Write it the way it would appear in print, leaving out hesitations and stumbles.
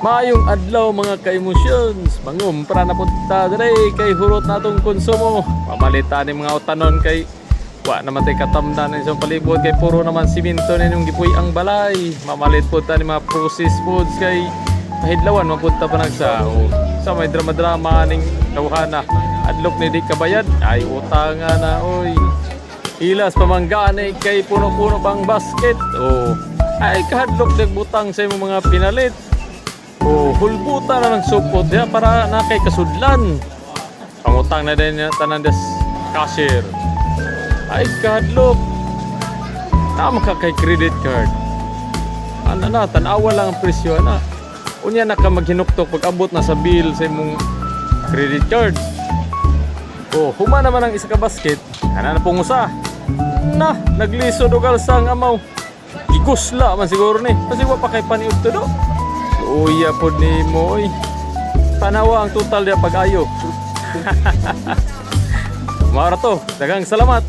Maayong adlaw mga ka-emotions. Mangumpra na punta dire kay hurot natong konsumo. Pamalita ni mga utanon kay wa naman tay katamdan sa palibot kay puro naman simento ninyong gipuy ang balay. Mamalit po ta ni mga processed foods kay mahidlawan mapunta pa nagsao. Sa may drama-drama ning tawhana. Adlok ni di kabayad ay utang na oy. Ilas pamanggaan kay puno-puno pang basket. Oh, ay kahadlok nagbutang sa imong mga pinalit. Oh, hulbuta na ng supot ya para na kay kasudlan. Pangutang na din niya tanan des cashier. Ay kahadlok. Na maka kay credit card. Ana na tanawa lang ang presyo na. Unya na ka maghinuktok pag abot na sa bill sa imong credit card. Oh, huma naman ang isa ka basket. Ana na pong usa. Na, naglisod og alsang amaw. Gikusla man siguro ni. Kasi wa pa kay paniud to do. Uya po ni mo. Panawa ang total niya pag-ayo. Mara to. Daghang salamat.